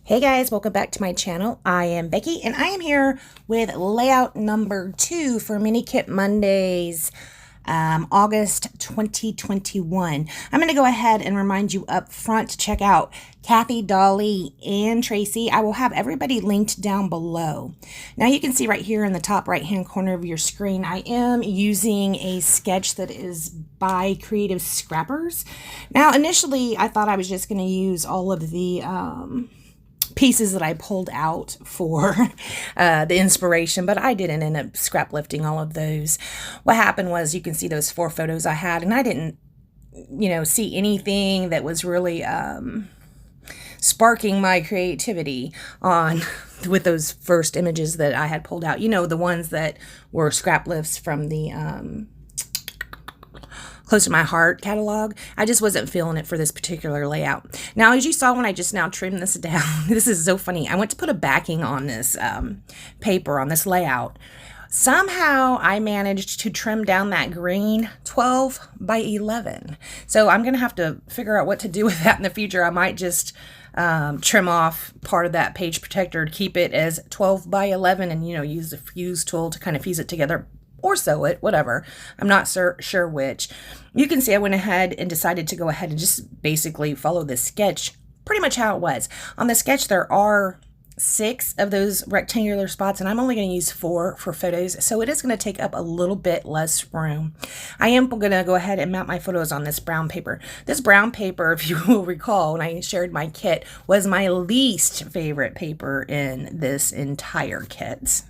Hey guys, welcome back to my channel. I am Becky and I am here with layout number 2 for Mini Kit Mondays, August 2021. I'm going to go ahead and remind you up front to check out Kathy, Dollie, and Tracy. I will have everybody linked down below. Now you can see right here in the top right hand corner of your screen, I am using a sketch that is by Creative Scrappers. Now initially I thought I was just going to use all of the pieces that I pulled out for the inspiration, but I didn't end up scrap lifting all of those. What happened was, you can see those 4 photos I had, and I didn't, see anything that was really sparking my creativity on with those first images that I had pulled out. The ones that were scrap lifts from the Close to My Heart catalog. I just wasn't feeling it for this particular layout. Now, as you saw when I just now trimmed this down, this is so funny. I went to put a backing on this paper, on this layout. Somehow I managed to trim down that green 12 by 11. So I'm going to have to figure out what to do with that in the future. I might just trim off part of that page protector to keep it as 12 by 11 and, use the fuse tool to kind of fuse it together. Or sew it, whatever. I'm not sure which. You can see I went ahead and decided to go ahead and just basically follow this sketch pretty much how it was. On the sketch, there are 6 of those rectangular spots, and I'm only going to use 4 for photos, so it is going to take up a little bit less room. I am going to go ahead and mount my photos on this brown paper. This brown paper, if you will recall, when I shared my kit, was my least favorite paper in this entire kit.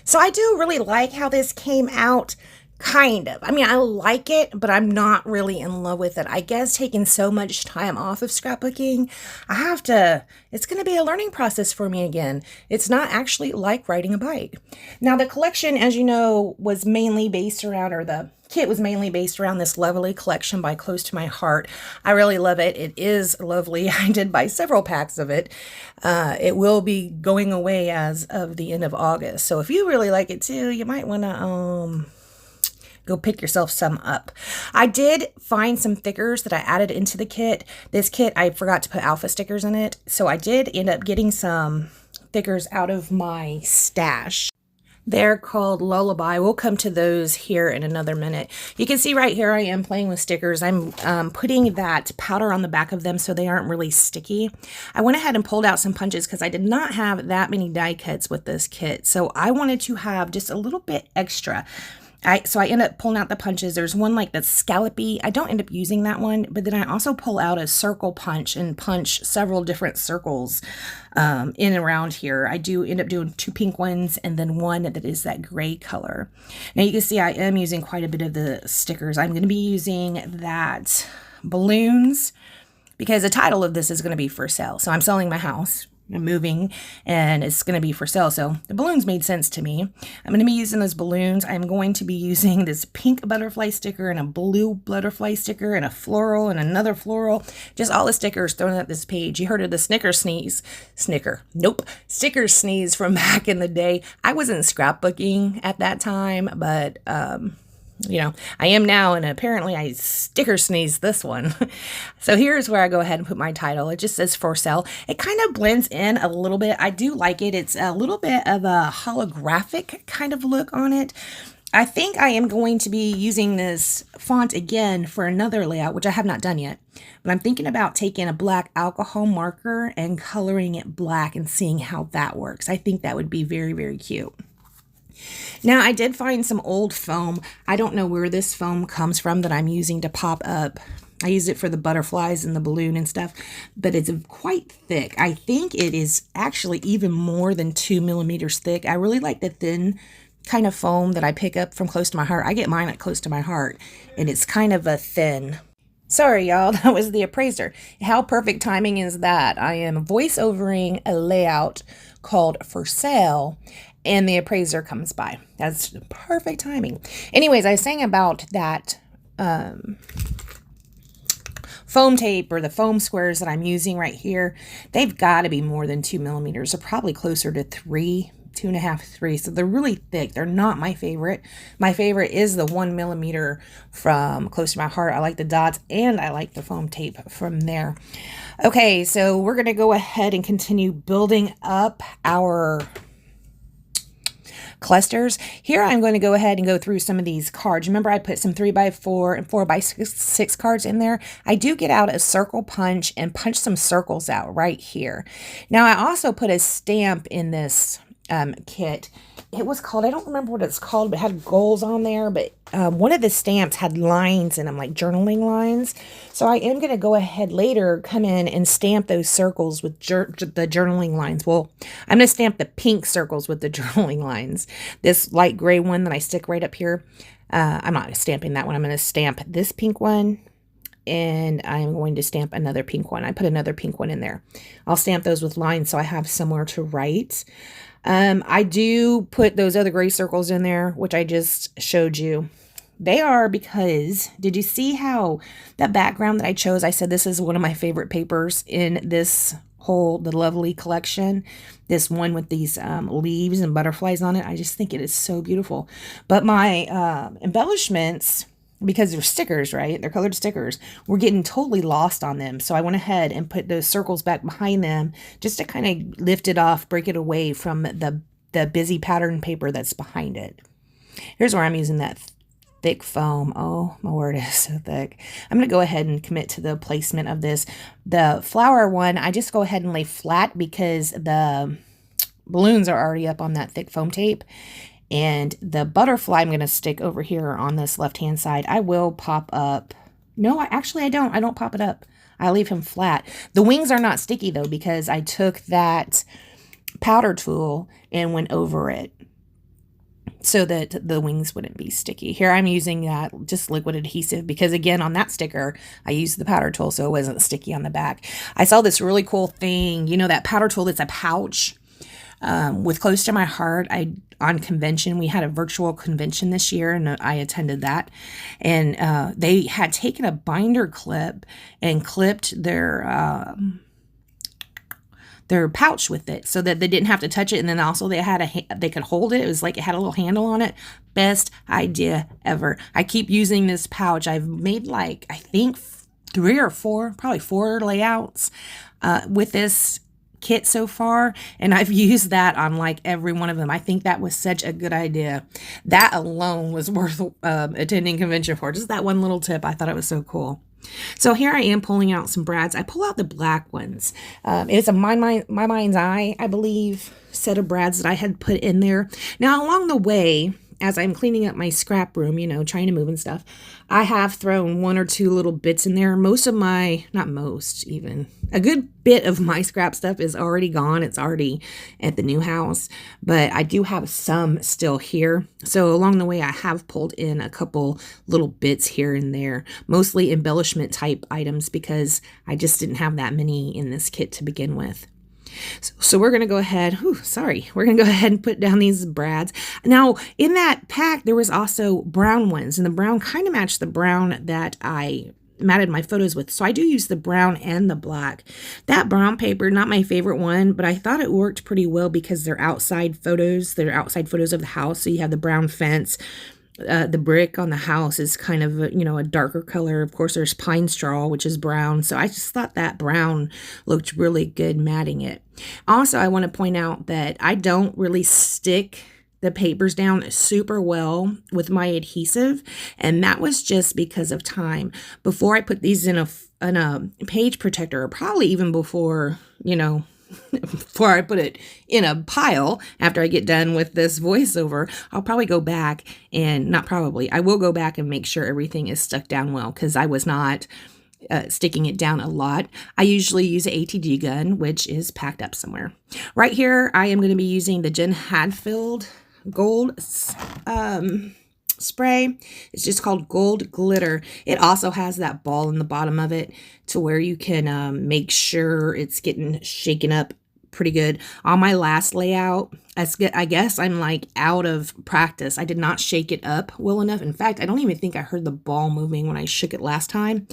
So I do really like how this came out, kind of. I mean, I like it, but I'm not really in love with it. I guess taking so much time off of scrapbooking, it's going to be a learning process for me again. It's not actually like riding a bike. Now, the collection, as you know, was mainly based around, or the kit was mainly based around this lovely collection by Close to My Heart. I really love it. It is lovely. I did buy several packs of it. It will be going away as of the end of August. So if you really like it too, you might want to go pick yourself some up. I did find some thickers that I added into the kit. This kit, I forgot to put alpha stickers in it. So I did end up getting some thickers out of my stash. They're called Lullaby. We'll come to those here in another minute. You can see right here I am playing with stickers. I'm putting that powder on the back of them so they aren't really sticky. I went ahead and pulled out some punches because I did not have that many die cuts with this kit. So I wanted to have just a little bit extra. So I end up pulling out the punches. There's one like that's scallopy. I don't end up using that one, but then I also pull out a circle punch and punch several different circles in and around here. I do end up doing 2 pink ones and then one that is that gray color. Now you can see I am using quite a bit of the stickers. I'm going to be using that balloons because the title of this is going to be for sale. So I'm selling my house. I'm moving and it's going to be for sale. So the balloons made sense to me. I'm going to be using those balloons. I'm going to be using this pink butterfly sticker and a blue butterfly sticker and a floral and another floral. Just all the stickers thrown at this page. You heard of the sticker sneeze from back in the day. I wasn't scrapbooking at that time, but I am now, and apparently I sticker sneezed this one. So here's where I go ahead and put my title. It just says for sale. It kind of blends in a little bit. I do like it. It's a little bit of a holographic kind of look on it. I think I am going to be using this font again for another layout, which I have not done yet. But I'm thinking about taking a black alcohol marker and coloring it black and seeing how that works. I think that would be very, very cute. Now, I did find some old foam. I don't know where this foam comes from that I'm using to pop up. I use it for the butterflies and the balloon and stuff, but it's quite thick. I think it is actually even more than 2 millimeters thick. I really like the thin kind of foam that I pick up from Close to My Heart. I get mine at Close to My Heart, and it's kind of a thin. Sorry, y'all, that was the appraiser. How perfect timing is that? I am voiceovering a layout called For Sale, and the appraiser comes by. That's perfect timing. Anyways, I was saying about that foam tape or the foam squares that I'm using right here. They've got to be more than 2 millimeters. They're probably closer to 3 2.5, 3. So they're really thick. They're not my favorite. My favorite is the 1mm from Close to My Heart. I like the dots and I like the foam tape from there. Okay, so we're going to go ahead and continue building up our clusters. Here I'm going to go ahead and go through some of these cards. Remember I put some 3x4 and 4x6 cards in there. I do get out a circle punch and punch some circles out right here. Now I also put a stamp in this kit. It was called, I don't remember what it's called, but it had goals on there, but one of the stamps had lines in them, like journaling lines. So I am going to go ahead later, come in and stamp those circles with the journaling lines. Well, I'm going to stamp the pink circles with the journaling lines. This light gray one that I stick right up here, I'm not stamping that one. I'm going to stamp this pink one, and I'm going to stamp another pink one. I put another pink one in there. I'll stamp those with lines so I have somewhere to write. I do put those other gray circles in there, which I just showed you. They are because, did you see how that background that I chose, I said this is one of my favorite papers in this whole, the Lovely collection. This one with these leaves and butterflies on it. I just think it is so beautiful. But my embellishments, because they're stickers, right? They're colored stickers. We're getting totally lost on them. So I went ahead and put those circles back behind them just to kind of lift it off, break it away from the busy pattern paper that's behind it. Here's where I'm using that thick foam. Oh, my word, is so thick. I'm going to go ahead and commit to the placement of this. The flower one, I just go ahead and lay flat because the balloons are already up on that thick foam tape. And the butterfly I'm going to stick over here on this left-hand side. I will pop up. No, actually I don't. I don't pop it up. I leave him flat. The wings are not sticky though because I took that powder tool and went over it so that the wings wouldn't be sticky. Here I'm using that just liquid adhesive because again on that sticker I used the powder tool so it wasn't sticky on the back. I saw this really cool thing. You know that powder tool that's a pouch? With Close to My Heart, on convention, we had a virtual convention this year and I attended that, and they had taken a binder clip and clipped their pouch with it so that they didn't have to touch it, and then also they had they could hold it. It was like it had a little handle on it. Best idea ever. I keep using this pouch. I've made like I think 3 or 4, probably 4 layouts with this kit so far, and I've used that on like every one of them. I think that was such a good idea. That alone was worth attending convention for. Just that one little tip. I thought it was so cool. So here I am pulling out some brads. I pull out the black ones. It's a My Mind's Eye, I believe, set of brads that I had put in there. Now along the way, as I'm cleaning up my scrap room, you know, trying to move and stuff, I have thrown 1 or 2 little bits in there. Most of my, not most even, a good bit of my scrap stuff is already gone. It's already at the new house, but I do have some still here. So along the way, I have pulled in a couple little bits here and there, mostly embellishment type items because I just didn't have that many in this kit to begin with. So we're going to go ahead, we're going to go ahead and put down these brads. Now, in that pack, there was also brown ones, and the brown kind of matched the brown that I matted my photos with. So I do use the brown and the black. That brown paper, not my favorite one, but I thought it worked pretty well because they're outside photos. They're outside photos of the house. So you have the brown fence. The brick on the house is kind of, a darker color. Of course, there's pine straw, which is brown. So I just thought that brown looked really good matting it. Also, I want to point out that I don't really stick the papers down super well with my adhesive. And that was just because of time. Before I put these in a page protector, or probably even before, before I put it in a pile after I get done with this voiceover, I'll probably go back and I will go back and make sure everything is stuck down well because I was not sticking it down a lot. I usually use an ATG gun, which is packed up somewhere. Right here, I am going to be using the Jen Hadfield Gold spray. It's just called Gold Glitter. It also has that ball in the bottom of it to where you can make sure it's getting shaken up pretty good. On my last layout, I guess I'm like out of practice. I did not shake it up well enough. In fact, I don't even think I heard the ball moving when I shook it last time.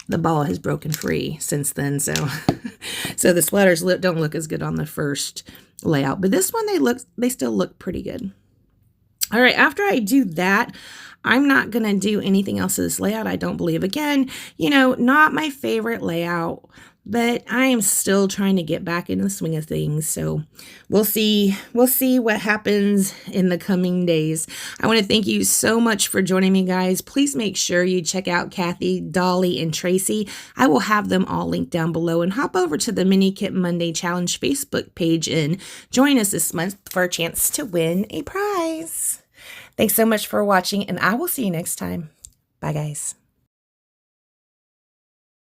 the ball has broken free since then. So, so the sweaters don't look as good on the first layout, but this one, they still look pretty good. All right, after I do that, I'm not going to do anything else to this layout, I don't believe. Again, you know, not my favorite layout, but I am still trying to get back into the swing of things. So we'll see what happens in the coming days. I want to thank you so much for joining me, guys. Please make sure you check out Kathy, Dolly, and Tracy. I will have them all linked down below, and hop over to the Mini Kit Monday Challenge Facebook page and join us this month for a chance to win a prize. Thanks so much for watching, and I will see you next time. Bye, guys.